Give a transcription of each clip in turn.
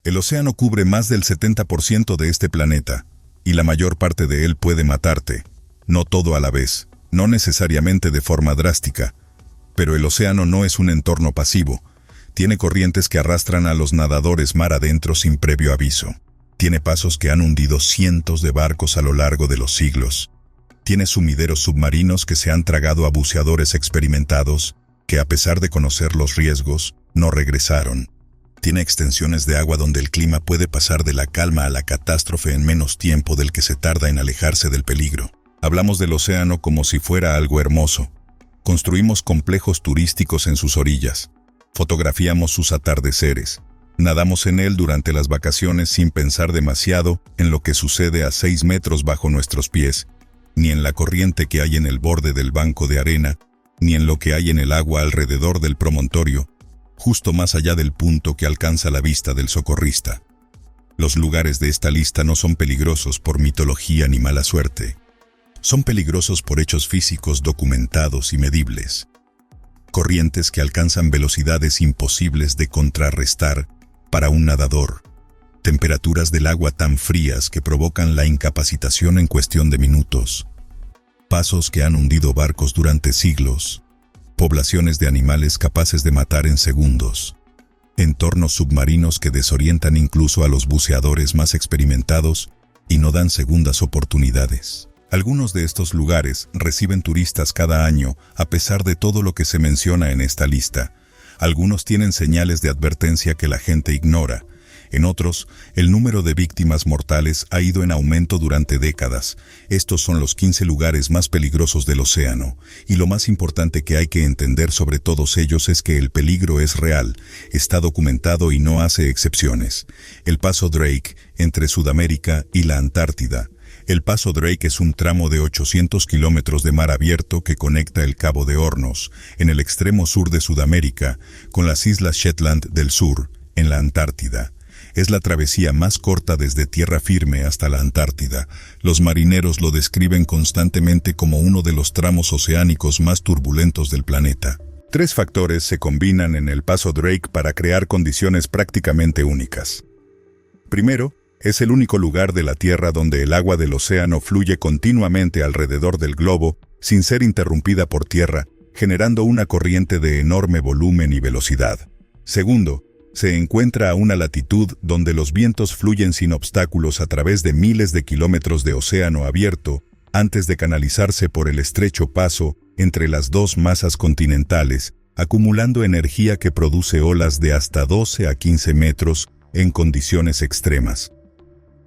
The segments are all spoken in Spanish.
El océano cubre más del 70% de este planeta, y la mayor parte de él puede matarte. No todo a la vez, no necesariamente de forma drástica. Pero el océano no es un entorno pasivo. Tiene corrientes que arrastran a los nadadores mar adentro sin previo aviso. Tiene pasos que han hundido cientos de barcos a lo largo de los siglos. Tiene sumideros submarinos que se han tragado a buceadores experimentados, que a pesar de conocer los riesgos, no regresaron. Tiene extensiones de agua donde el clima puede pasar de la calma a la catástrofe en menos tiempo del que se tarda en alejarse del peligro. Hablamos del océano como si fuera algo hermoso. Construimos complejos turísticos en sus orillas. Fotografiamos sus atardeceres. Nadamos en él durante las vacaciones sin pensar demasiado en lo que sucede a 6 metros bajo nuestros pies, ni en la corriente que hay en el borde del banco de arena, ni en lo que hay en el agua alrededor del promontorio, justo más allá del punto que alcanza la vista del socorrista. Los lugares de esta lista no son peligrosos por mitología ni mala suerte. Son peligrosos por hechos físicos documentados y medibles. Corrientes que alcanzan velocidades imposibles de contrarrestar para un nadador. Temperaturas del agua tan frías que provocan la incapacitación en cuestión de minutos. Pasos que han hundido barcos durante siglos. Poblaciones de animales capaces de matar en segundos. Entornos submarinos que desorientan incluso a los buceadores más experimentados y no dan segundas oportunidades. Algunos de estos lugares reciben turistas cada año, a pesar de todo lo que se menciona en esta lista. Algunos tienen señales de advertencia que la gente ignora. En otros, el número de víctimas mortales ha ido en aumento durante décadas. Estos son los 15 lugares más peligrosos del océano. Y lo más importante que hay que entender sobre todos ellos es que el peligro es real, está documentado y no hace excepciones. El Paso Drake, entre Sudamérica y la Antártida. El Paso Drake es un tramo de 800 kilómetros de mar abierto que conecta el Cabo de Hornos, en el extremo sur de Sudamérica, con las Islas Shetland del sur, en la Antártida. Es la travesía más corta desde tierra firme hasta la Antártida. Los marineros lo describen constantemente como uno de los tramos oceánicos más turbulentos del planeta. 3 factores se combinan en el Paso Drake para crear condiciones prácticamente únicas. Primero, es el único lugar de la Tierra donde el agua del océano fluye continuamente alrededor del globo, sin ser interrumpida por tierra, generando una corriente de enorme volumen y velocidad. Segundo, se encuentra a una latitud donde los vientos fluyen sin obstáculos a través de miles de kilómetros de océano abierto, antes de canalizarse por el estrecho paso entre las dos masas continentales, acumulando energía que produce olas de hasta 12 a 15 metros en condiciones extremas.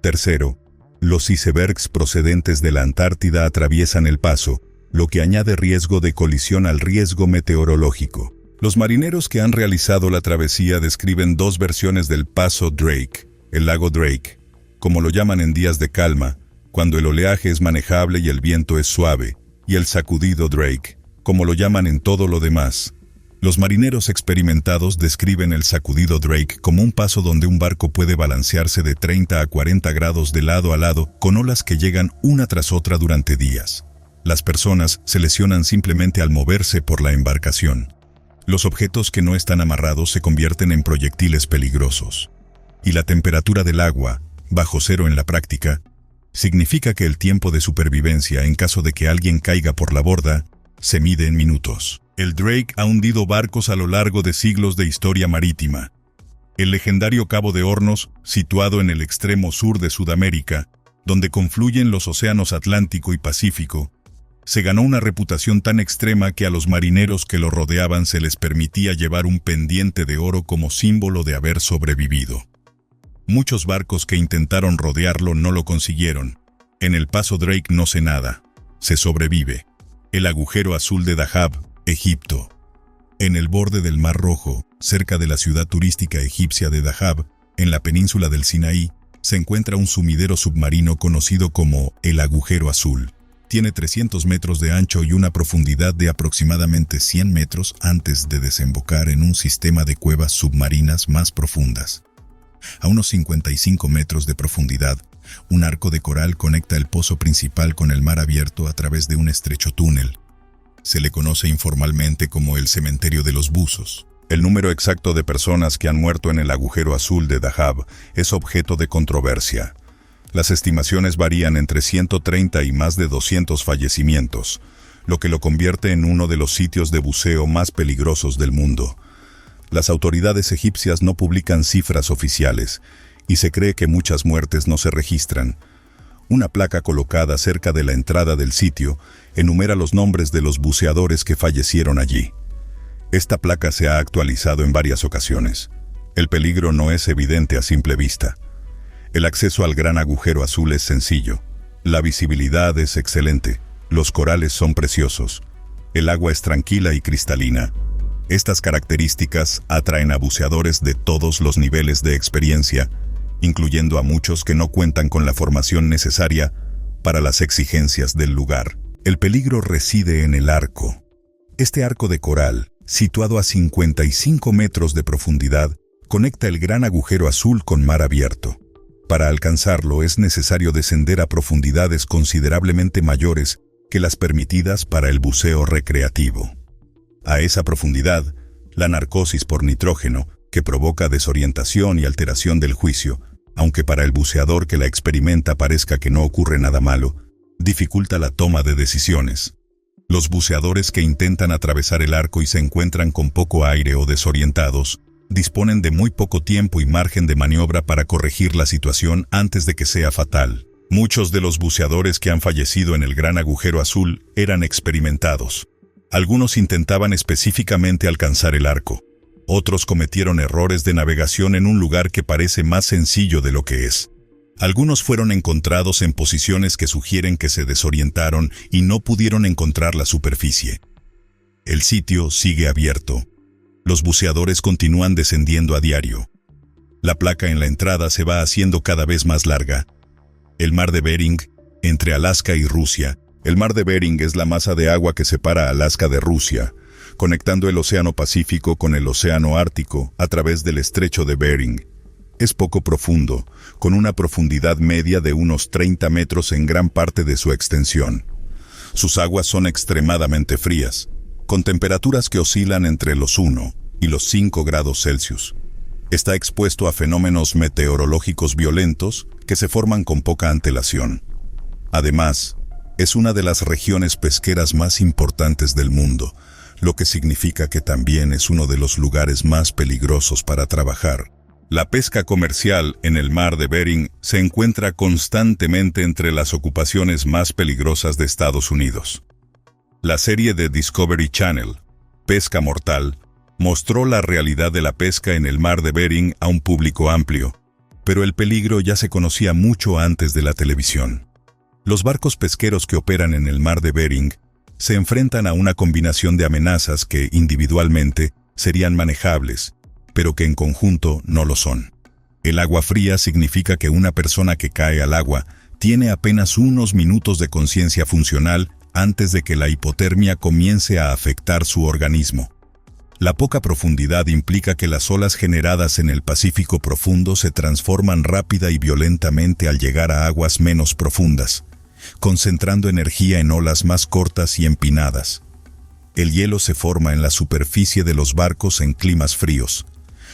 Tercero, los icebergs procedentes de la Antártida atraviesan el paso, lo que añade riesgo de colisión al riesgo meteorológico. Los marineros que han realizado la travesía describen 2 versiones del Paso Drake, el lago Drake, como lo llaman en días de calma, cuando el oleaje es manejable y el viento es suave, y el sacudido Drake, como lo llaman en todo lo demás. Los marineros experimentados describen el sacudido Drake como un paso donde un barco puede balancearse de 30 a 40 grados de lado a lado con olas que llegan una tras otra durante días. Las personas se lesionan simplemente al moverse por la embarcación. Los objetos que no están amarrados se convierten en proyectiles peligrosos. Y la temperatura del agua, bajo cero en la práctica, significa que el tiempo de supervivencia en caso de que alguien caiga por la borda se mide en minutos. El Drake ha hundido barcos a lo largo de siglos de historia marítima. El legendario Cabo de Hornos, situado en el extremo sur de Sudamérica, donde confluyen los océanos Atlántico y Pacífico, se ganó una reputación tan extrema que a los marineros que lo rodeaban se les permitía llevar un pendiente de oro como símbolo de haber sobrevivido. Muchos barcos que intentaron rodearlo no lo consiguieron. En el Paso Drake no se nada, se sobrevive. El agujero azul de Dahab, Egipto. En el borde del Mar Rojo, cerca de la ciudad turística egipcia de Dahab, en la península del Sinaí, se encuentra un sumidero submarino conocido como el Agujero Azul. Tiene 300 metros de ancho y una profundidad de aproximadamente 100 metros antes de desembocar en un sistema de cuevas submarinas más profundas. A unos 55 metros de profundidad, un arco de coral conecta el pozo principal con el mar abierto a través de un estrecho túnel. Se le conoce informalmente como el cementerio de los buzos. El número exacto de personas que han muerto en el agujero azul de Dahab es objeto de controversia. Las estimaciones varían entre 130 y más de 200 fallecimientos, lo que lo convierte en uno de los sitios de buceo más peligrosos del mundo. Las autoridades egipcias no publican cifras oficiales, y se cree que muchas muertes no se registran. Una placa colocada cerca de la entrada del sitio enumera los nombres de los buceadores que fallecieron allí. Esta placa se ha actualizado en varias ocasiones. El peligro no es evidente a simple vista. El acceso al gran agujero azul es sencillo. La visibilidad es excelente. Los corales son preciosos. El agua es tranquila y cristalina. Estas características atraen a buceadores de todos los niveles de experiencia, incluyendo a muchos que no cuentan con la formación necesaria para las exigencias del lugar. El peligro reside en el arco. Este arco de coral, situado a 55 metros de profundidad, conecta el gran agujero azul con mar abierto. Para alcanzarlo es necesario descender a profundidades considerablemente mayores que las permitidas para el buceo recreativo. A esa profundidad, la narcosis por nitrógeno, que provoca desorientación y alteración del juicio, aunque para el buceador que la experimenta parezca que no ocurre nada malo, dificulta la toma de decisiones. Los buceadores que intentan atravesar el arco y se encuentran con poco aire o desorientados, disponen de muy poco tiempo y margen de maniobra para corregir la situación antes de que sea fatal. Muchos de los buceadores que han fallecido en el gran agujero azul eran experimentados. Algunos intentaban específicamente alcanzar el arco. Otros cometieron errores de navegación en un lugar que parece más sencillo de lo que es. Algunos fueron encontrados en posiciones que sugieren que se desorientaron y no pudieron encontrar la superficie. El sitio sigue abierto. Los buceadores continúan descendiendo a diario. La placa en la entrada se va haciendo cada vez más larga. El mar de Bering, entre Alaska y Rusia. El mar de Bering es la masa de agua que separa Alaska de Rusia, conectando el Océano Pacífico con el Océano Ártico a través del estrecho de Bering. Es poco profundo, con una profundidad media de unos 30 metros en gran parte de su extensión. Sus aguas son extremadamente frías, con temperaturas que oscilan entre los 1 y los 5 grados Celsius. Está expuesto a fenómenos meteorológicos violentos que se forman con poca antelación. Además, es una de las regiones pesqueras más importantes del mundo, lo que significa que también es uno de los lugares más peligrosos para trabajar. La pesca comercial en el mar de Bering se encuentra constantemente entre las ocupaciones más peligrosas de Estados Unidos. La serie de Discovery Channel, Pesca Mortal, mostró la realidad de la pesca en el mar de Bering a un público amplio, pero el peligro ya se conocía mucho antes de la televisión. Los barcos pesqueros que operan en el mar de Bering se enfrentan a una combinación de amenazas que, individualmente, serían manejables, pero que en conjunto no lo son. El agua fría significa que una persona que cae al agua tiene apenas unos minutos de conciencia funcional antes de que la hipotermia comience a afectar su organismo. La poca profundidad implica que las olas generadas en el Pacífico profundo se transforman rápida y violentamente al llegar a aguas menos profundas, concentrando energía en olas más cortas y empinadas. El hielo se forma en la superficie de los barcos en climas fríos,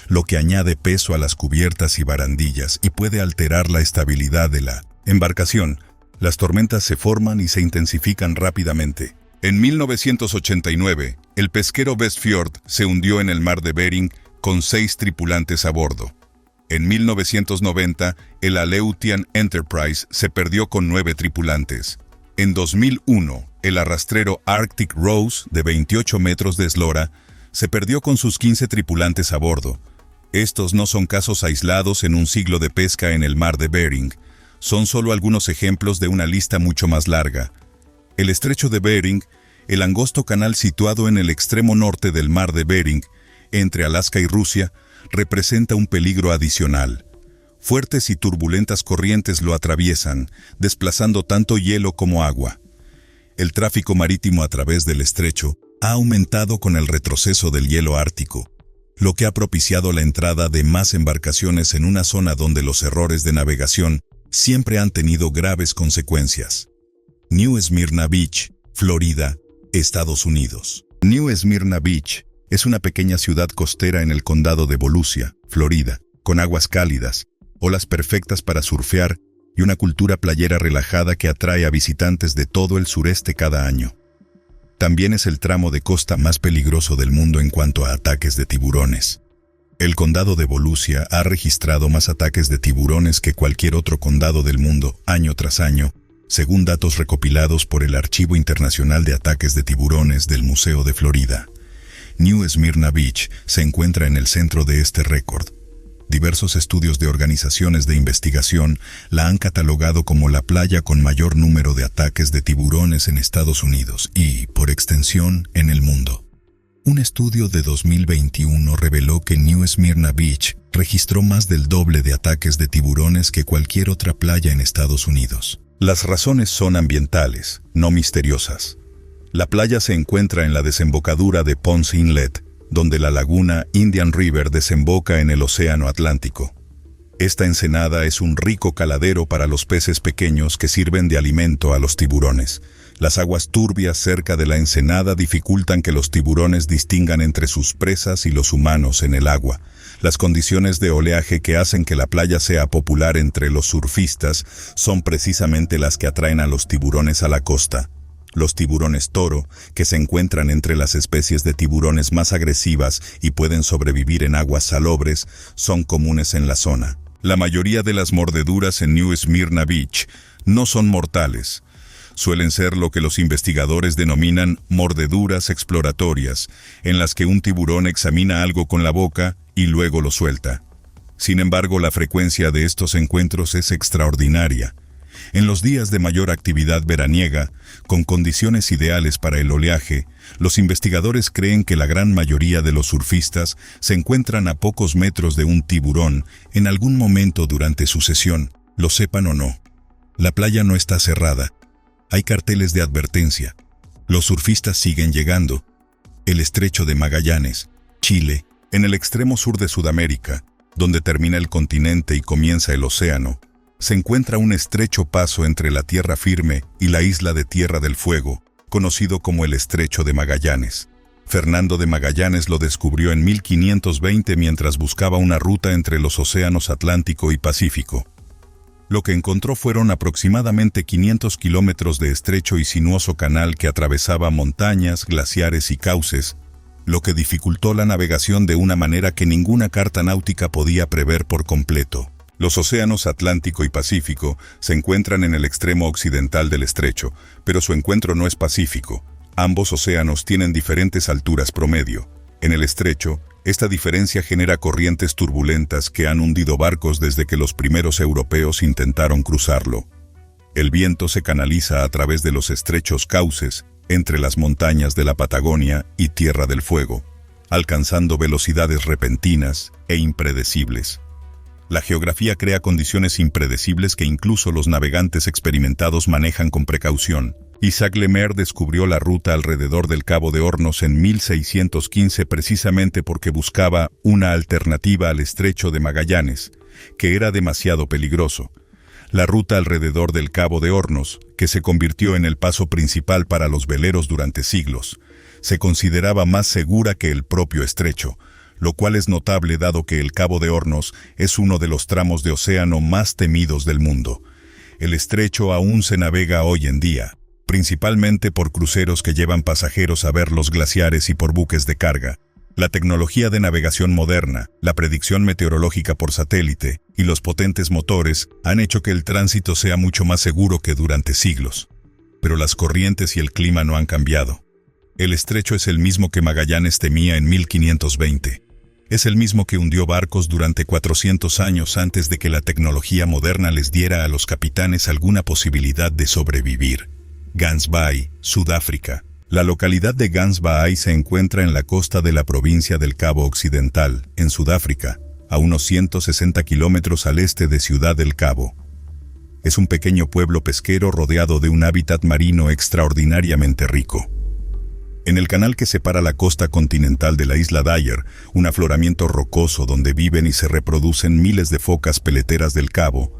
lo que añade peso a las cubiertas y barandillas y puede alterar la estabilidad de la embarcación. Las tormentas se forman y se intensifican rápidamente. En 1989, el pesquero Westfjord se hundió en el mar de Bering con 6 tripulantes a bordo. En 1990, el Aleutian Enterprise se perdió con 9 tripulantes. En 2001, el arrastrero Arctic Rose, de 28 metros de eslora, se perdió con sus 15 tripulantes a bordo. Estos no son casos aislados en un siglo de pesca en el mar de Bering. Son solo algunos ejemplos de una lista mucho más larga. El estrecho de Bering, el angosto canal situado en el extremo norte del mar de Bering, entre Alaska y Rusia, representa un peligro adicional. Fuertes y turbulentas corrientes lo atraviesan, desplazando tanto hielo como agua. El tráfico marítimo a través del estrecho ha aumentado con el retroceso del hielo ártico, lo que ha propiciado la entrada de más embarcaciones en una zona donde los errores de navegación siempre han tenido graves consecuencias. New Smyrna Beach, Florida, Estados Unidos. New Smyrna Beach Es una pequeña ciudad costera en el condado de Volusia, Florida, con aguas cálidas, olas perfectas para surfear y una cultura playera relajada que atrae a visitantes de todo el sureste cada año. También es el tramo de costa más peligroso del mundo en cuanto a ataques de tiburones. El condado de Volusia ha registrado más ataques de tiburones que cualquier otro condado del mundo, año tras año, según datos recopilados por el Archivo Internacional de Ataques de Tiburones del Museo de Florida. New Smyrna Beach se encuentra en el centro de este récord. Diversos estudios de organizaciones de investigación la han catalogado como la playa con mayor número de ataques de tiburones en Estados Unidos y, por extensión, en el mundo. Un estudio de 2021 reveló que New Smyrna Beach registró más del doble de ataques de tiburones que cualquier otra playa en Estados Unidos. Las razones son ambientales, no misteriosas. La playa se encuentra en la desembocadura de Ponce Inlet, donde la laguna Indian River desemboca en el Océano Atlántico. Esta ensenada es un rico caladero para los peces pequeños que sirven de alimento a los tiburones. Las aguas turbias cerca de la ensenada dificultan que los tiburones distingan entre sus presas y los humanos en el agua. Las condiciones de oleaje que hacen que la playa sea popular entre los surfistas son precisamente las que atraen a los tiburones a la costa. Los tiburones toro, que se encuentran entre las especies de tiburones más agresivas y pueden sobrevivir en aguas salobres, son comunes en la zona. La mayoría de las mordeduras en New Smyrna Beach no son mortales. Suelen ser lo que los investigadores denominan mordeduras exploratorias, en las que un tiburón examina algo con la boca y luego lo suelta. Sin embargo, la frecuencia de estos encuentros es extraordinaria. En los días de mayor actividad veraniega, con condiciones ideales para el oleaje, los investigadores creen que la gran mayoría de los surfistas se encuentran a pocos metros de un tiburón en algún momento durante su sesión, lo sepan o no. La playa no está cerrada. Hay carteles de advertencia. Los surfistas siguen llegando. El estrecho de Magallanes, Chile, en el extremo sur de Sudamérica, donde termina el continente y comienza el océano, se encuentra un estrecho paso entre la tierra firme y la isla de Tierra del Fuego, conocido como el Estrecho de Magallanes. Fernando de Magallanes lo descubrió en 1520 mientras buscaba una ruta entre los océanos Atlántico y Pacífico. Lo que encontró fueron aproximadamente 500 kilómetros de estrecho y sinuoso canal que atravesaba montañas, glaciares y cauces, lo que dificultó la navegación de una manera que ninguna carta náutica podía prever por completo. Los océanos Atlántico y Pacífico se encuentran en el extremo occidental del estrecho, pero su encuentro no es pacífico. Ambos océanos tienen diferentes alturas promedio. En el estrecho, esta diferencia genera corrientes turbulentas que han hundido barcos desde que los primeros europeos intentaron cruzarlo. El viento se canaliza a través de los estrechos cauces entre las montañas de la Patagonia y Tierra del Fuego, alcanzando velocidades repentinas e impredecibles. La geografía crea condiciones impredecibles que incluso los navegantes experimentados manejan con precaución. Isaac Le Maire descubrió la ruta alrededor del Cabo de Hornos en 1615 precisamente porque buscaba una alternativa al Estrecho de Magallanes, que era demasiado peligroso. La ruta alrededor del Cabo de Hornos, que se convirtió en el paso principal para los veleros durante siglos, se consideraba más segura que el propio estrecho, lo cual es notable dado que el Cabo de Hornos es uno de los tramos de océano más temidos del mundo. El estrecho aún se navega hoy en día, principalmente por cruceros que llevan pasajeros a ver los glaciares y por buques de carga. La tecnología de navegación moderna, la predicción meteorológica por satélite y los potentes motores han hecho que el tránsito sea mucho más seguro que durante siglos. Pero las corrientes y el clima no han cambiado. El estrecho es el mismo que Magallanes temía en 1520. Es el mismo que hundió barcos durante 400 años antes de que la tecnología moderna les diera a los capitanes alguna posibilidad de sobrevivir. Gans Bay, Sudáfrica. La localidad de Gans Bay se encuentra en la costa de la provincia del Cabo Occidental, en Sudáfrica, a unos 160 kilómetros al este de Ciudad del Cabo. Es un pequeño pueblo pesquero rodeado de un hábitat marino extraordinariamente rico. En el canal que separa la costa continental de la isla Dyer, un afloramiento rocoso donde viven y se reproducen miles de focas peleteras del Cabo,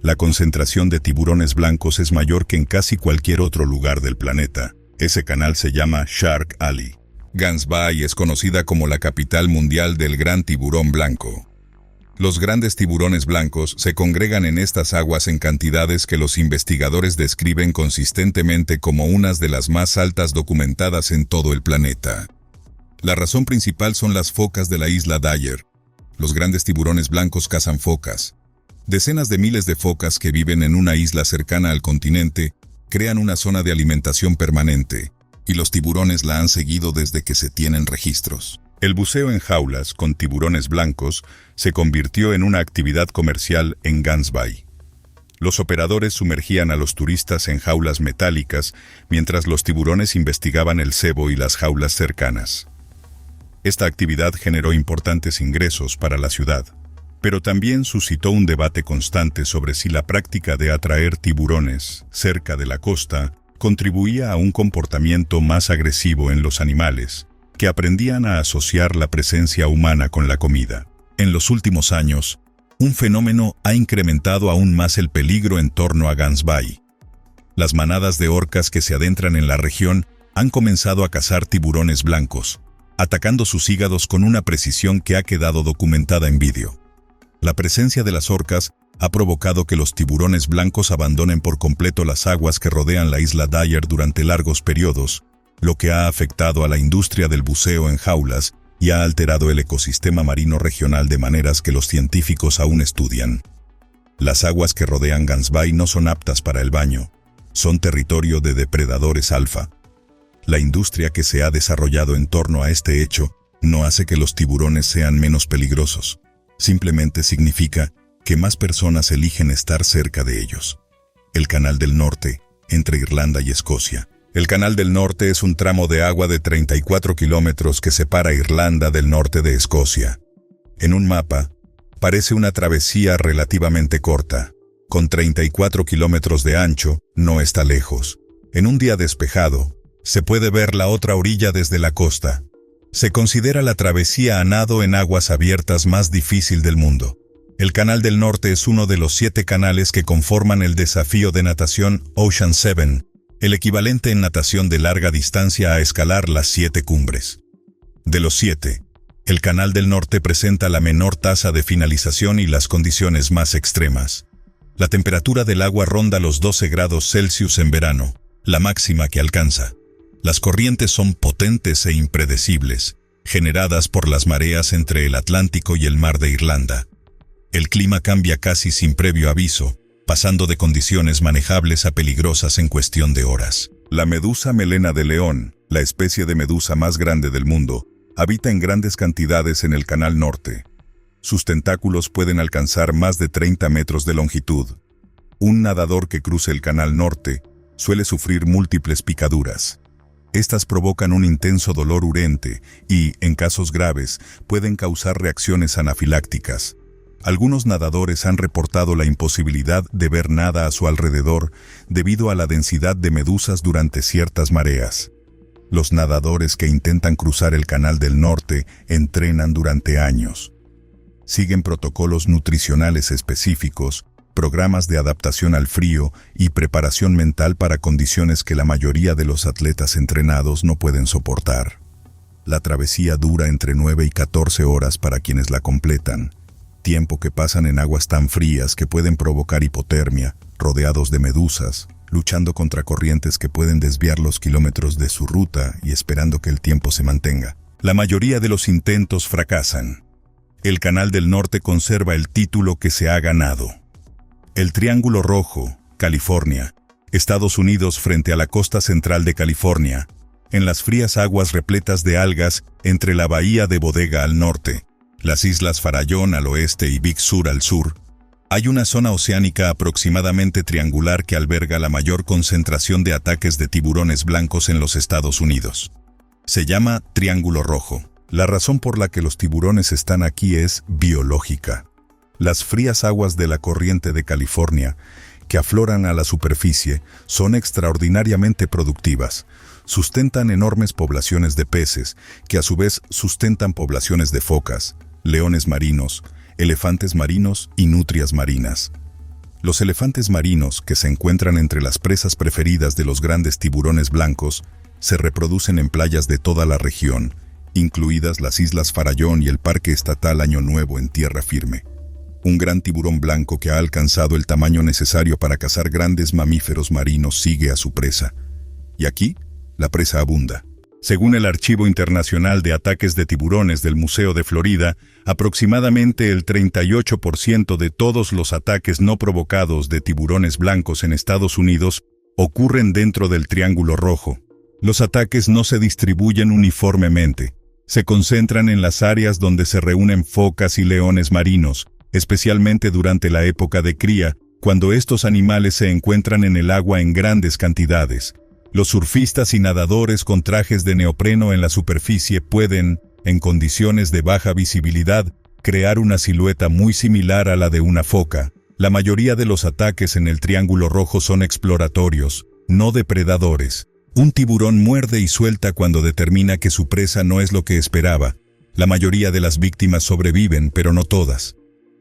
la concentración de tiburones blancos es mayor que en casi cualquier otro lugar del planeta. Ese canal se llama Shark Alley. Gans Bay es conocida como la capital mundial del gran tiburón blanco. Los grandes tiburones blancos se congregan en estas aguas en cantidades que los investigadores describen consistentemente como unas de las más altas documentadas en todo el planeta. La razón principal son las focas de la isla Dyer. Los grandes tiburones blancos cazan focas. Decenas de miles de focas que viven en una isla cercana al continente crean una zona de alimentación permanente, y los tiburones la han seguido desde que se tienen registros. El buceo en jaulas con tiburones blancos se convirtió en una actividad comercial en Gans Bay. Los operadores sumergían a los turistas en jaulas metálicas mientras los tiburones investigaban el cebo y las jaulas cercanas. Esta actividad generó importantes ingresos para la ciudad, pero también suscitó un debate constante sobre si la práctica de atraer tiburones cerca de la costa contribuía a un comportamiento más agresivo en los animales, que aprendían a asociar la presencia humana con la comida. En los últimos años, un fenómeno ha incrementado aún más el peligro en torno a Gans Bay. Las manadas de orcas que se adentran en la región han comenzado a cazar tiburones blancos, atacando sus hígados con una precisión que ha quedado documentada en vídeo. La presencia de las orcas ha provocado que los tiburones blancos abandonen por completo las aguas que rodean la isla Dyer durante largos periodos, lo que ha afectado a la industria del buceo en jaulas y ha alterado el ecosistema marino regional de maneras que los científicos aún estudian. Las aguas que rodean Gans Bay no son aptas para el baño, son territorio de depredadores alfa. La industria que se ha desarrollado en torno a este hecho no hace que los tiburones sean menos peligrosos, simplemente significa que más personas eligen estar cerca de ellos. El Canal del Norte, entre Irlanda y Escocia. El Canal del Norte es un tramo de agua de 34 kilómetros que separa Irlanda del norte de Escocia. En un mapa, parece una travesía relativamente corta. Con 34 kilómetros de ancho, no está lejos. En un día despejado, se puede ver la otra orilla desde la costa. Se considera la travesía a nado en aguas abiertas más difícil del mundo. El Canal del Norte es uno de los 7 canales que conforman el desafío de natación Ocean 7, el equivalente en natación de larga distancia a escalar las 7 cumbres. De los 7, el Canal del Norte presenta la menor tasa de finalización y las condiciones más extremas. La temperatura del agua ronda los 12 grados Celsius en verano, la máxima que alcanza. Las corrientes son potentes e impredecibles, generadas por las mareas entre el Atlántico y el Mar de Irlanda. El clima cambia casi sin previo aviso, pasando de condiciones manejables a peligrosas en cuestión de horas. La medusa melena de león, la especie de medusa más grande del mundo, habita en grandes cantidades en el Canal Norte. Sus tentáculos pueden alcanzar más de 30 metros de longitud. Un nadador que cruce el Canal Norte suele sufrir múltiples picaduras. Estas provocan un intenso dolor urente y, en casos graves, pueden causar reacciones anafilácticas. Algunos nadadores han reportado la imposibilidad de ver nada a su alrededor debido a la densidad de medusas durante ciertas mareas. Los nadadores que intentan cruzar el Canal del Norte entrenan durante años. Siguen protocolos nutricionales específicos, programas de adaptación al frío y preparación mental para condiciones que la mayoría de los atletas entrenados no pueden soportar. La travesía dura entre 9 y 14 horas para quienes la completan, tiempo que pasan en aguas tan frías que pueden provocar hipotermia, rodeados de medusas, luchando contra corrientes que pueden desviar los kilómetros de su ruta y esperando que el tiempo se mantenga. La mayoría de los intentos fracasan. El Canal del Norte conserva el título que se ha ganado. El Triángulo Rojo, California, Estados Unidos frente a la costa central de California, en las frías aguas repletas de algas entre la bahía de Bodega al norte, las islas Farallón al oeste y Big Sur al sur, hay una zona oceánica aproximadamente triangular que alberga la mayor concentración de ataques de tiburones blancos en los Estados Unidos. Se llama Triángulo Rojo. La razón por la que los tiburones están aquí es biológica. Las frías aguas de la corriente de California, que afloran a la superficie, son extraordinariamente productivas. Sustentan enormes poblaciones de peces, que a su vez sustentan poblaciones de focas, leones marinos, elefantes marinos y nutrias marinas. Los elefantes marinos, que se encuentran entre las presas preferidas de los grandes tiburones blancos, se reproducen en playas de toda la región, incluidas las Islas Farallón y el Parque Estatal Año Nuevo en tierra firme. Un gran tiburón blanco que ha alcanzado el tamaño necesario para cazar grandes mamíferos marinos sigue a su presa. Y aquí, la presa abunda. Según el Archivo Internacional de Ataques de Tiburones del Museo de Florida, aproximadamente el 38% de todos los ataques no provocados de tiburones blancos en Estados Unidos ocurren dentro del Triángulo Rojo. Los ataques no se distribuyen uniformemente. Se concentran en las áreas donde se reúnen focas y leones marinos, especialmente durante la época de cría, cuando estos animales se encuentran en el agua en grandes cantidades. Los surfistas y nadadores con trajes de neopreno en la superficie pueden, en condiciones de baja visibilidad, crear una silueta muy similar a la de una foca. La mayoría de los ataques en el Triángulo Rojo son exploratorios, no depredadores. Un tiburón muerde y suelta cuando determina que su presa no es lo que esperaba. La mayoría de las víctimas sobreviven, pero no todas.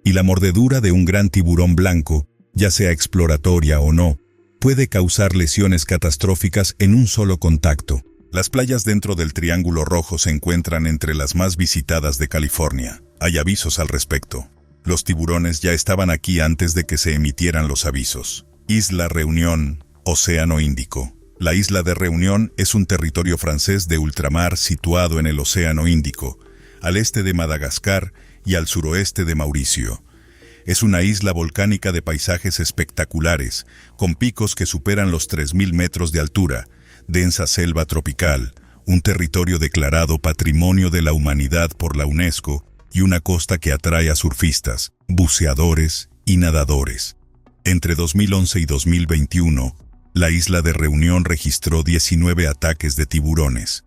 Y la mordedura de un gran tiburón blanco, ya sea exploratoria o no, puede causar lesiones catastróficas en un solo contacto. Las playas dentro del Triángulo Rojo se encuentran entre las más visitadas de California. Hay avisos al respecto. Los tiburones ya estaban aquí antes de que se emitieran los avisos. Isla Reunión, Océano Índico. La isla de Reunión es un territorio francés de ultramar situado en el Océano Índico, al este de Madagascar y al suroeste de Mauricio. Es una isla volcánica de paisajes espectaculares, con picos que superan los 3.000 metros de altura, densa selva tropical, un territorio declarado Patrimonio de la Humanidad por la UNESCO y una costa que atrae a surfistas, buceadores y nadadores. Entre 2011 y 2021, la isla de Reunión registró 19 ataques de tiburones.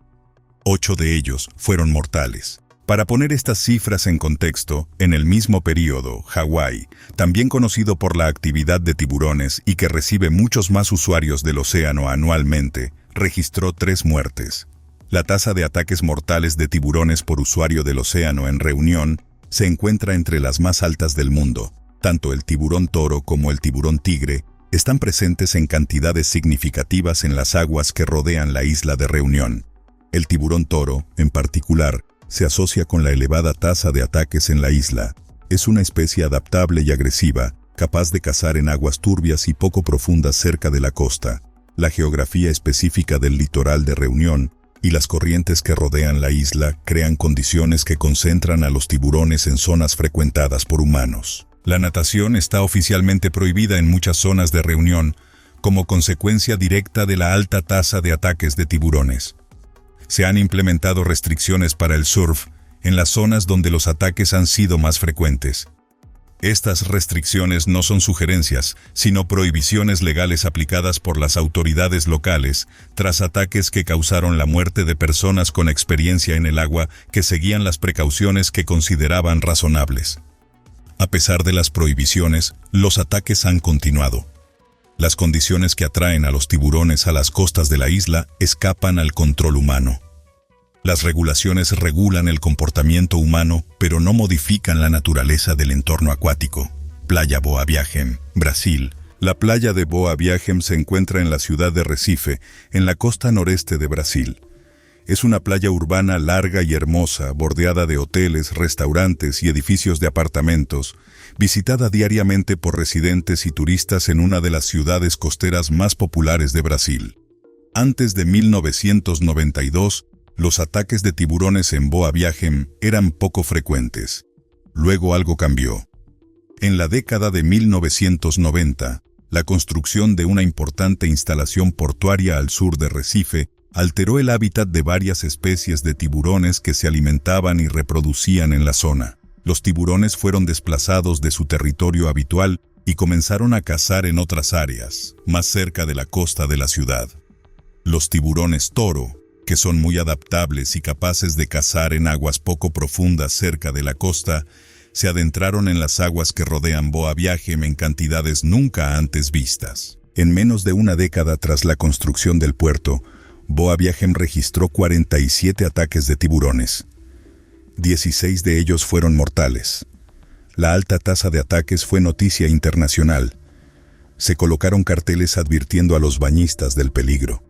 8 de ellos fueron mortales. Para poner estas cifras en contexto, en el mismo periodo, Hawái, también conocido por la actividad de tiburones y que recibe muchos más usuarios del océano anualmente, registró 3 muertes. La tasa de ataques mortales de tiburones por usuario del océano en Reunión se encuentra entre las más altas del mundo. Tanto el tiburón toro como el tiburón tigre están presentes en cantidades significativas en las aguas que rodean la isla de Reunión. El tiburón toro, en particular, se asocia con la elevada tasa de ataques en la isla. Es una especie adaptable y agresiva, capaz de cazar en aguas turbias y poco profundas cerca de la costa. La geografía específica del litoral de Reunión y las corrientes que rodean la isla crean condiciones que concentran a los tiburones en zonas frecuentadas por humanos. La natación está oficialmente prohibida en muchas zonas de Reunión, como consecuencia directa de la alta tasa de ataques de tiburones. Se han implementado restricciones para el surf en las zonas donde los ataques han sido más frecuentes. Estas restricciones no son sugerencias, sino prohibiciones legales aplicadas por las autoridades locales tras ataques que causaron la muerte de personas con experiencia en el agua que seguían las precauciones que consideraban razonables. A pesar de las prohibiciones, los ataques han continuado. Las condiciones que atraen a los tiburones a las costas de la isla escapan al control humano. Las regulaciones regulan el comportamiento humano, pero no modifican la naturaleza del entorno acuático. Playa Boa Viagem, Brasil. La playa de Boa Viagem se encuentra en la ciudad de Recife, en la costa noreste de Brasil. Es una playa urbana larga y hermosa, bordeada de hoteles, restaurantes y edificios de apartamentos, visitada diariamente por residentes y turistas en una de las ciudades costeras más populares de Brasil. Antes de 1992, los ataques de tiburones en Boa Viagem eran poco frecuentes. Luego algo cambió. En la década de 1990, la construcción de una importante instalación portuaria al sur de Recife alteró el hábitat de varias especies de tiburones que se alimentaban y reproducían en la zona. Los tiburones fueron desplazados de su territorio habitual y comenzaron a cazar en otras áreas, más cerca de la costa de la ciudad. Los tiburones toro, que son muy adaptables y capaces de cazar en aguas poco profundas cerca de la costa, se adentraron en las aguas que rodean Boa Viagem en cantidades nunca antes vistas. En menos de una década tras la construcción del puerto, Boa Viagem registró 47 ataques de tiburones. 16 de ellos fueron mortales. La alta tasa de ataques fue noticia internacional. Se colocaron carteles advirtiendo a los bañistas del peligro.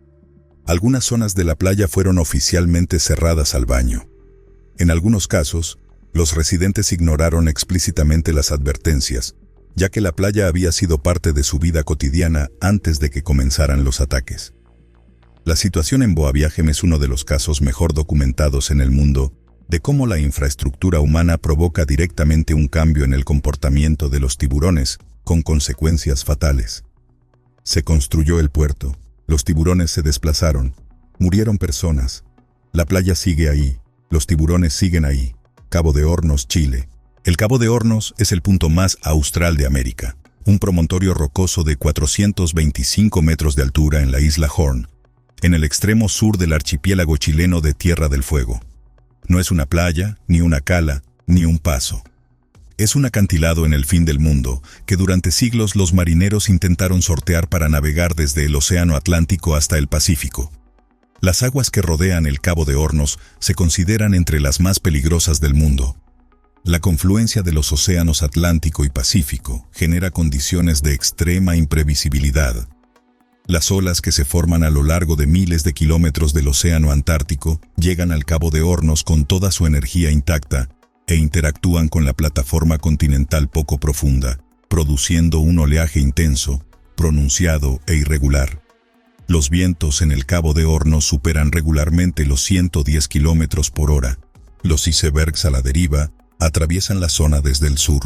Algunas zonas de la playa fueron oficialmente cerradas al baño. En algunos casos, los residentes ignoraron explícitamente las advertencias, ya que la playa había sido parte de su vida cotidiana antes de que comenzaran los ataques. La situación en Boa Viagem es uno de los casos mejor documentados en el mundo de cómo la infraestructura humana provoca directamente un cambio en el comportamiento de los tiburones, con consecuencias fatales. Se construyó el puerto, los tiburones se desplazaron, murieron personas. La playa sigue ahí, los tiburones siguen ahí. Cabo de Hornos, Chile. El Cabo de Hornos es el punto más austral de América, un promontorio rocoso de 425 metros de altura en la isla Horn, en el extremo sur del archipiélago chileno de Tierra del Fuego. No es una playa, ni una cala, ni un paso. Es un acantilado en el fin del mundo que durante siglos los marineros intentaron sortear para navegar desde el Océano Atlántico hasta el Pacífico. Las aguas que rodean el Cabo de Hornos se consideran entre las más peligrosas del mundo. La confluencia de los océanos Atlántico y Pacífico genera condiciones de extrema imprevisibilidad. Las olas que se forman a lo largo de miles de kilómetros del Océano Antártico llegan al Cabo de Hornos con toda su energía intacta e interactúan con la plataforma continental poco profunda, produciendo un oleaje intenso, pronunciado e irregular. Los vientos en el Cabo de Hornos superan regularmente los 110 kilómetros por hora. Los icebergs a la deriva atraviesan la zona desde el sur.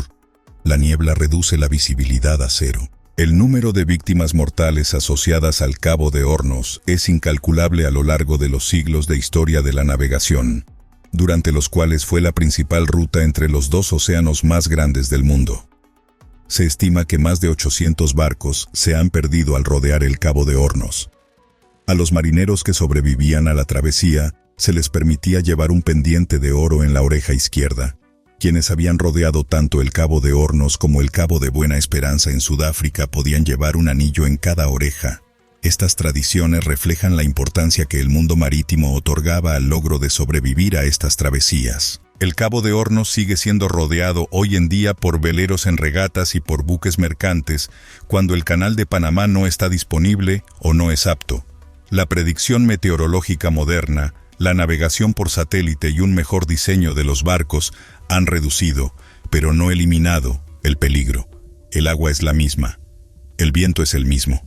La niebla reduce la visibilidad a cero. El número de víctimas mortales asociadas al Cabo de Hornos es incalculable a lo largo de los siglos de historia de la navegación, durante los cuales fue la principal ruta entre los dos océanos más grandes del mundo. Se estima que más de 800 barcos se han perdido al rodear el Cabo de Hornos. A los marineros que sobrevivían a la travesía se les permitía llevar un pendiente de oro en la oreja izquierda. Quienes habían rodeado tanto el Cabo de Hornos como el Cabo de Buena Esperanza en Sudáfrica podían llevar un anillo en cada oreja. Estas tradiciones reflejan la importancia que el mundo marítimo otorgaba al logro de sobrevivir a estas travesías. El Cabo de Hornos sigue siendo rodeado hoy en día por veleros en regatas y por buques mercantes cuando el Canal de Panamá no está disponible o no es apto. La predicción meteorológica moderna, la navegación por satélite y un mejor diseño de los barcos han reducido, pero no eliminado, el peligro. El agua es la misma. El viento es el mismo.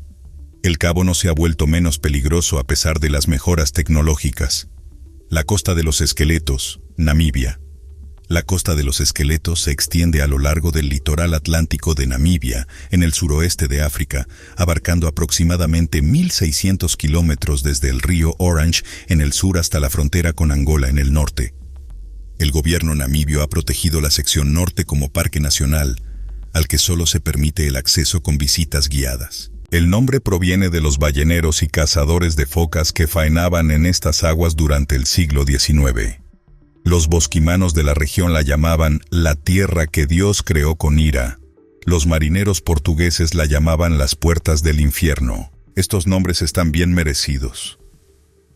El cabo no se ha vuelto menos peligroso a pesar de las mejoras tecnológicas. La costa de los esqueletos, Namibia. La costa de los esqueletos se extiende a lo largo del litoral atlántico de Namibia, en el suroeste de África, abarcando aproximadamente 1.600 kilómetros desde el río Orange en el sur hasta la frontera con Angola en el norte. El gobierno namibio ha protegido la sección norte como parque nacional, al que solo se permite el acceso con visitas guiadas. El nombre proviene de los balleneros y cazadores de focas que faenaban en estas aguas durante el siglo XIX. Los bosquimanos de la región la llamaban la tierra que Dios creó con ira. Los marineros portugueses la llamaban las puertas del infierno. Estos nombres están bien merecidos.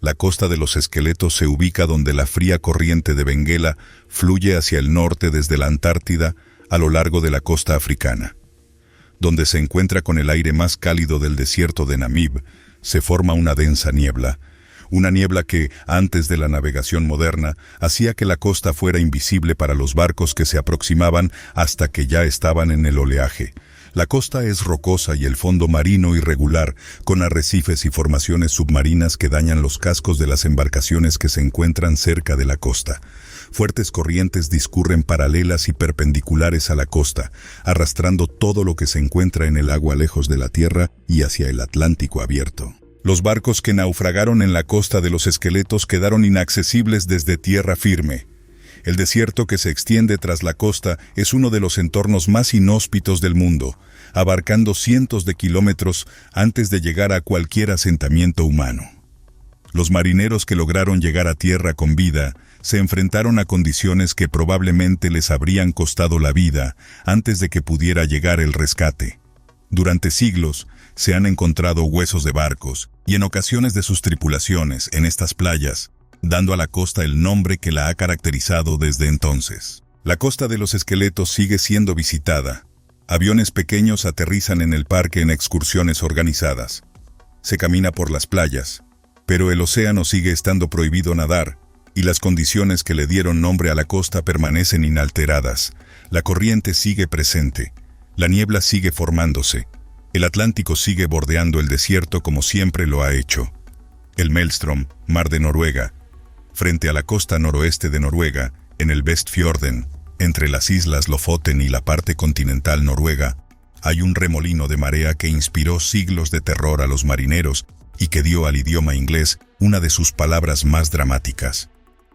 La costa de los esqueletos se ubica donde la fría corriente de Benguela fluye hacia el norte desde la Antártida a lo largo de la costa africana. Donde se encuentra con el aire más cálido del desierto de Namib, se forma una densa niebla. Una niebla que, antes de la navegación moderna, hacía que la costa fuera invisible para los barcos que se aproximaban hasta que ya estaban en el oleaje. La costa es rocosa y el fondo marino irregular, con arrecifes y formaciones submarinas que dañan los cascos de las embarcaciones que se encuentran cerca de la costa. Fuertes corrientes discurren paralelas y perpendiculares a la costa, arrastrando todo lo que se encuentra en el agua lejos de la tierra y hacia el Atlántico abierto. Los barcos que naufragaron en la costa de los esqueletos quedaron inaccesibles desde tierra firme. El desierto que se extiende tras la costa es uno de los entornos más inhóspitos del mundo, abarcando cientos de kilómetros antes de llegar a cualquier asentamiento humano. Los marineros que lograron llegar a tierra con vida se enfrentaron a condiciones que probablemente les habrían costado la vida antes de que pudiera llegar el rescate. Durante siglos, se han encontrado huesos de barcos y en ocasiones de sus tripulaciones en estas playas, dando a la costa el nombre que la ha caracterizado desde entonces. La costa de los esqueletos sigue siendo visitada. Aviones pequeños aterrizan en el parque en excursiones organizadas. Se camina por las playas. Pero el océano sigue estando prohibido nadar, y las condiciones que le dieron nombre a la costa permanecen inalteradas. La corriente sigue presente, la niebla sigue formándose, el Atlántico sigue bordeando el desierto como siempre lo ha hecho. El Maelstrom, mar de Noruega, frente a la costa noroeste de Noruega, en el Vestfjorden, entre las islas Lofoten y la parte continental noruega, hay un remolino de marea que inspiró siglos de terror a los marineros y que dio al idioma inglés una de sus palabras más dramáticas.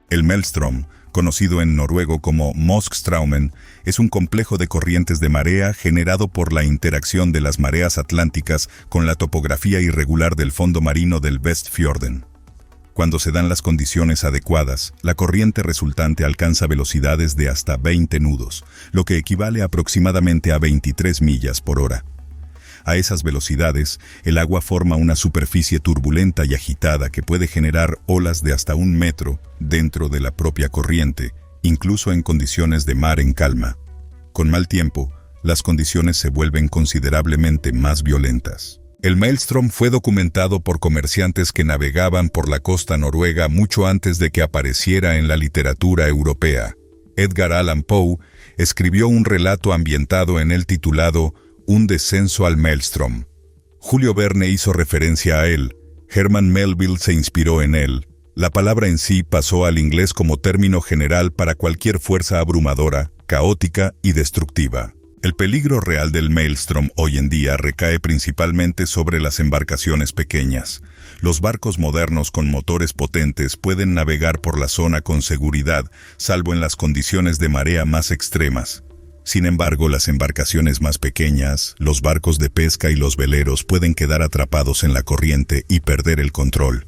El Maelstrom, conocido en noruego como Moskstraumen, es un complejo de corrientes de marea generado por la interacción de las mareas atlánticas con la topografía irregular del fondo marino del Vestfjorden. Cuando se dan las condiciones adecuadas, la corriente resultante alcanza velocidades de hasta 20 nudos, lo que equivale aproximadamente a 23 millas por hora. A esas velocidades, el agua forma una superficie turbulenta y agitada que puede generar olas de hasta 1 metro dentro de la propia corriente, incluso en condiciones de mar en calma. Con mal tiempo, las condiciones se vuelven considerablemente más violentas. El Maelstrom fue documentado por comerciantes que navegaban por la costa noruega mucho antes de que apareciera en la literatura europea. Edgar Allan Poe escribió un relato ambientado en él titulado Un descenso al Maelstrom. Julio Verne hizo referencia a él. Herman Melville se inspiró en él. La palabra en sí pasó al inglés como término general para cualquier fuerza abrumadora, caótica y destructiva. El peligro real del Maelstrom hoy en día recae principalmente sobre las embarcaciones pequeñas. Los barcos modernos con motores potentes pueden navegar por la zona con seguridad, salvo en las condiciones de marea más extremas. Sin embargo, las embarcaciones más pequeñas, los barcos de pesca y los veleros pueden quedar atrapados en la corriente y perder el control.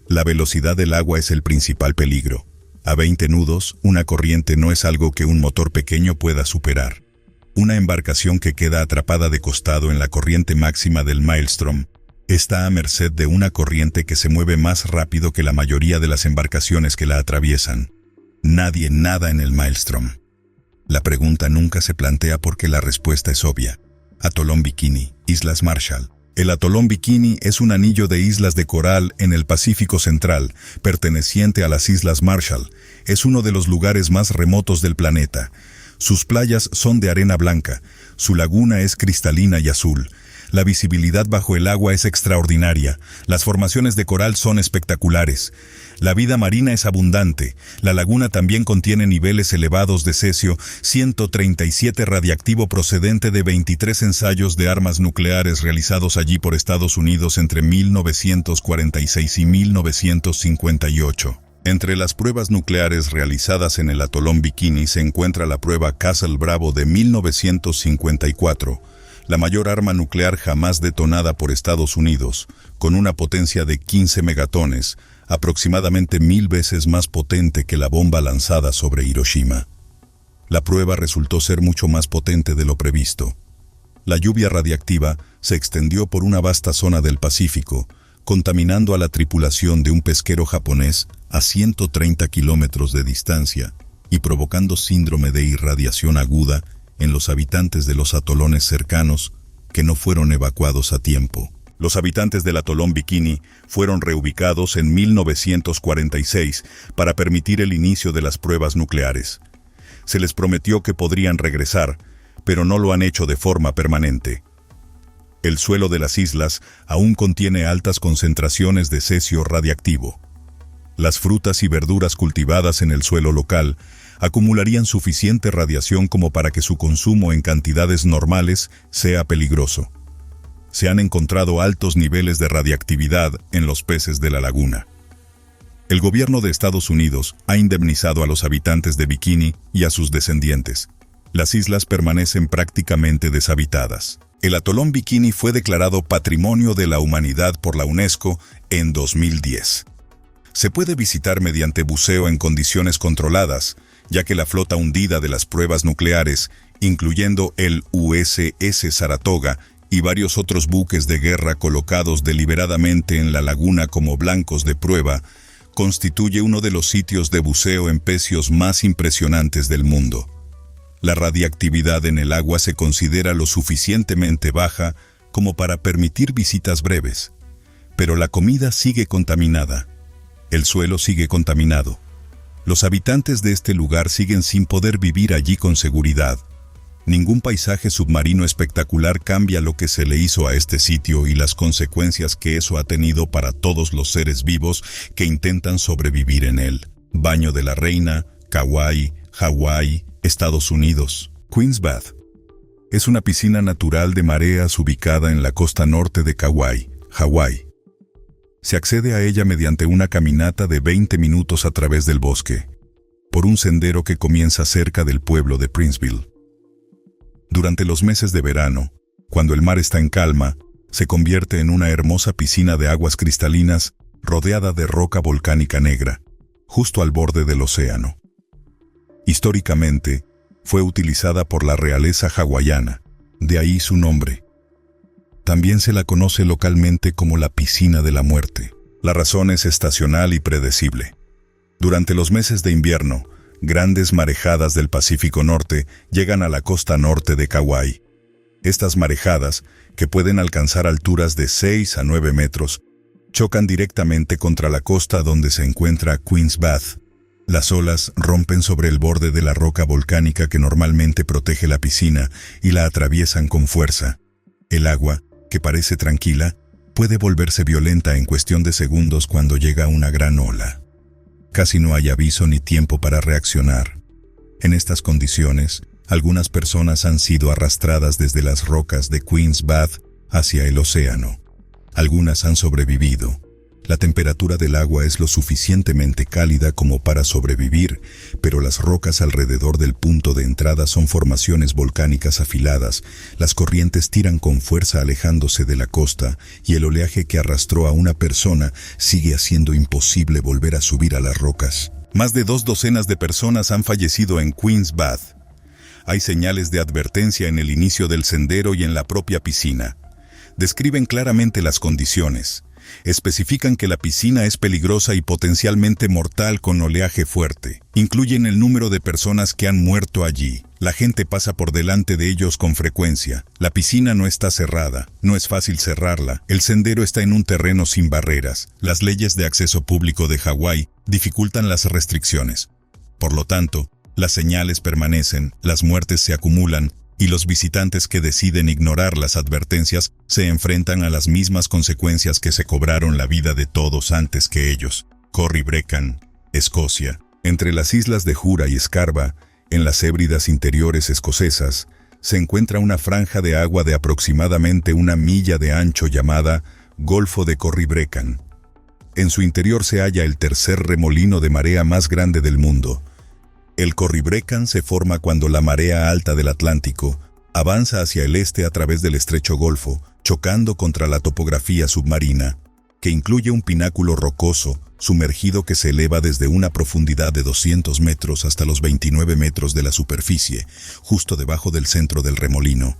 La velocidad del agua es el principal peligro. A 20 nudos, una corriente no es algo que un motor pequeño pueda superar. Una embarcación que queda atrapada de costado en la corriente máxima del Maelstrom está a merced de una corriente que se mueve más rápido que la mayoría de las embarcaciones que la atraviesan. Nadie nada en el Maelstrom. La pregunta nunca se plantea porque la respuesta es obvia. Atolón Bikini, Islas Marshall. El atolón Bikini es un anillo de islas de coral en el Pacífico Central, perteneciente a las Islas Marshall. Es uno de los lugares más remotos del planeta. Sus playas son de arena blanca, su laguna es cristalina y azul. La visibilidad bajo el agua es extraordinaria, las formaciones de coral son espectaculares. La vida marina es abundante, la laguna también contiene niveles elevados de cesio 137 radiactivo procedente de 23 ensayos de armas nucleares realizados allí por Estados Unidos entre 1946 y 1958. Entre las pruebas nucleares realizadas en el atolón Bikini se encuentra la prueba Castle Bravo de 1954, la mayor arma nuclear jamás detonada por Estados Unidos, con una potencia de 15 megatones, aproximadamente 1000 veces más potente que la bomba lanzada sobre Hiroshima. La prueba resultó ser mucho más potente de lo previsto. La lluvia radiactiva se extendió por una vasta zona del Pacífico, contaminando a la tripulación de un pesquero japonés a 130 kilómetros de distancia y provocando síndrome de irradiación aguda en los habitantes de los atolones cercanos que no fueron evacuados a tiempo. Los habitantes del atolón Bikini fueron reubicados en 1946 para permitir el inicio de las pruebas nucleares. Se les prometió que podrían regresar, pero no lo han hecho de forma permanente. El suelo de las islas aún contiene altas concentraciones de cesio radiactivo. Las frutas y verduras cultivadas en el suelo local acumularían suficiente radiación como para que su consumo en cantidades normales sea peligroso. Se han encontrado altos niveles de radiactividad en los peces de la laguna. El gobierno de Estados Unidos ha indemnizado a los habitantes de Bikini y a sus descendientes. Las islas permanecen prácticamente deshabitadas. El atolón Bikini fue declarado Patrimonio de la Humanidad por la UNESCO en 2010. Se puede visitar mediante buceo en condiciones controladas, ya que la flota hundida de las pruebas nucleares, incluyendo el USS Saratoga y varios otros buques de guerra colocados deliberadamente en la laguna como blancos de prueba, constituye uno de los sitios de buceo en pecios más impresionantes del mundo. La radiactividad en el agua se considera lo suficientemente baja como para permitir visitas breves, Pero la comida sigue contaminada. El suelo sigue contaminado. Los habitantes de este lugar siguen sin poder vivir allí con seguridad. Ningún paisaje submarino espectacular cambia lo que se le hizo a este sitio y las consecuencias que eso ha tenido para todos los seres vivos que intentan sobrevivir en él. Baño de la Reina, Kauai, Hawái, Estados Unidos. Queen's Bath es una piscina natural de mareas ubicada en la costa norte de Kauai, Hawái. Se accede a ella mediante una caminata de 20 minutos a través del bosque, por un sendero que comienza cerca del pueblo de Princeville. Durante los meses de verano, cuando el mar está en calma, se convierte en una hermosa piscina de aguas cristalinas rodeada de roca volcánica negra, justo al borde del océano. Históricamente, fue utilizada por la realeza hawaiana, de ahí su nombre. También se la conoce localmente como la piscina de la muerte. La razón es estacional y predecible. Durante los meses de invierno, grandes marejadas del Pacífico Norte llegan a la costa norte de Kauai. Estas marejadas, que pueden alcanzar alturas de 6 a 9 metros, chocan directamente contra la costa donde se encuentra Queen's Bath. Las olas rompen sobre el borde de la roca volcánica que normalmente protege la piscina y la atraviesan con fuerza. El agua, que parece tranquila, puede volverse violenta en cuestión de segundos cuando llega una gran ola. Casi no hay aviso ni tiempo para reaccionar. En estas condiciones, algunas personas han sido arrastradas desde las rocas de Queen's Bath hacia el océano. Algunas han sobrevivido. La temperatura del agua es lo suficientemente cálida como para sobrevivir, pero las rocas alrededor del punto de entrada son formaciones volcánicas afiladas, las corrientes tiran con fuerza alejándose de la costa y el oleaje que arrastró a una persona sigue haciendo imposible volver a subir a las rocas. Más de 2 docenas de personas han fallecido en Queen's Bath. Hay señales de advertencia en el inicio del sendero y en la propia piscina. Describen claramente las condiciones. Especifican que la piscina es peligrosa y potencialmente mortal con oleaje fuerte. Incluyen el número de personas que han muerto allí. La gente pasa por delante de ellos con frecuencia. La piscina no está cerrada, no es fácil cerrarla. El sendero está en un terreno sin barreras. Las leyes de acceso público de Hawái dificultan las restricciones. Por lo tanto, las señales permanecen, las muertes se acumulan, y los visitantes que deciden ignorar las advertencias se enfrentan a las mismas consecuencias que se cobraron la vida de todos antes que ellos. Corryvreckan, Escocia. Entre las islas de Jura y Scarva, en las Hébridas interiores escocesas, se encuentra una franja de agua de aproximadamente 1 milla de ancho llamada Golfo de Corryvreckan. En su interior se halla el tercer remolino de marea más grande del mundo. El Corryvreckan se forma cuando la marea alta del Atlántico avanza hacia el este a través del estrecho Golfo, chocando contra la topografía submarina, que incluye un pináculo rocoso sumergido que se eleva desde una profundidad de 200 metros hasta los 29 metros de la superficie, justo debajo del centro del remolino.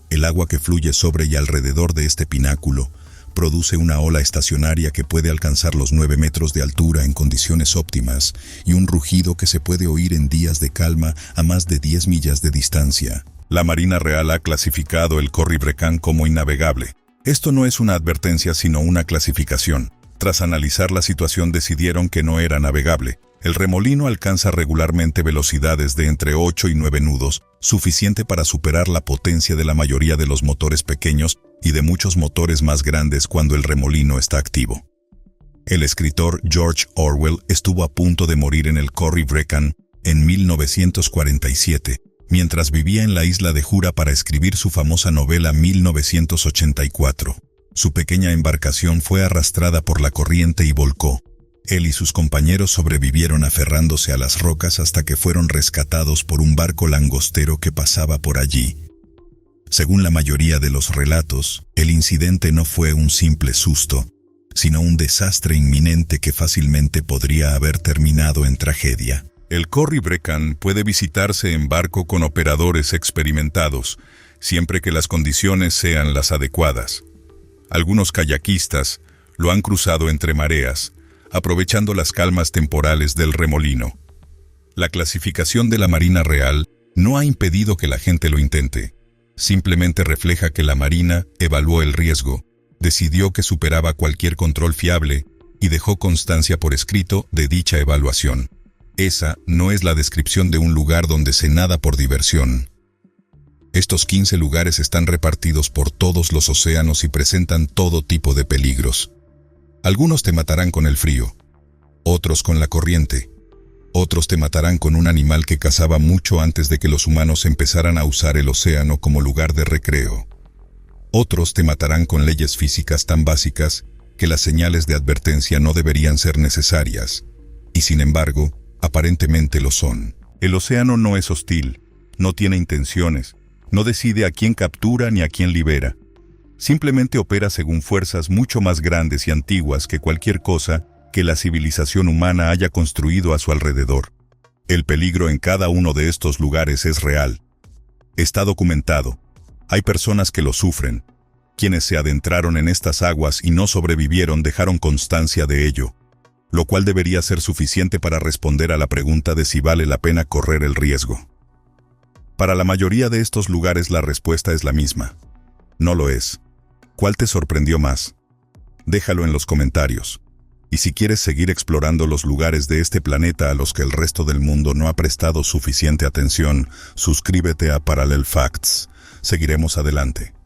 El agua que fluye sobre y alrededor de este pináculo produce una ola estacionaria que puede alcanzar los 9 metros de altura en condiciones óptimas y un rugido que se puede oír en días de calma a más de 10 millas de distancia. La Marina Real ha clasificado el Corryvreckan como innavegable. Esto no es una advertencia sino una clasificación. Tras analizar la situación decidieron que no era navegable. El remolino alcanza regularmente velocidades de entre 8 y 9 nudos, suficiente para superar la potencia de la mayoría de los motores pequeños y de muchos motores más grandes cuando el remolino está activo. El escritor George Orwell estuvo a punto de morir en el Corryvreckan en 1947, mientras vivía en la isla de Jura para escribir su famosa novela 1984. Su pequeña embarcación fue arrastrada por la corriente y volcó. Él y sus compañeros sobrevivieron aferrándose a las rocas hasta que fueron rescatados por un barco langostero que pasaba por allí. Según la mayoría de los relatos, el incidente no fue un simple susto, sino un desastre inminente que fácilmente podría haber terminado en tragedia. El Corryvreckan puede visitarse en barco con operadores experimentados, siempre que las condiciones sean las adecuadas. Algunos kayakistas lo han cruzado entre mareas, aprovechando las calmas temporales del remolino. La clasificación de la Marina Real no ha impedido que la gente lo intente. Simplemente refleja que la Marina evaluó el riesgo decidió que superaba cualquier control fiable y dejó constancia por escrito de dicha evaluación. Esa no es la descripción de un lugar donde se nada por diversión. Estos 15 lugares están repartidos por todos los océanos y presentan todo tipo de peligros. Algunos te matarán con el frío, otros con la corriente, otros te matarán con un animal que cazaba mucho antes de que los humanos empezaran a usar el océano como lugar de recreo. Otros te matarán con leyes físicas tan básicas que las señales de advertencia no deberían ser necesarias, y sin embargo, aparentemente lo son. El océano no es hostil, no tiene intenciones, no decide a quién captura ni a quién libera. Simplemente opera según fuerzas mucho más grandes y antiguas que cualquier cosa que la civilización humana haya construido a su alrededor. El peligro en cada uno de estos lugares es real. Está documentado. Hay personas que lo sufren. Quienes se adentraron en estas aguas y no sobrevivieron dejaron constancia de ello, lo cual debería ser suficiente para responder a la pregunta de si vale la pena correr el riesgo. Para la mayoría de estos lugares la respuesta es la misma. No lo es. ¿Cuál te sorprendió más? Déjalo en los comentarios. Y si quieres seguir explorando los lugares de este planeta a los que el resto del mundo no ha prestado suficiente atención, suscríbete a Parallel Facts. Seguiremos adelante.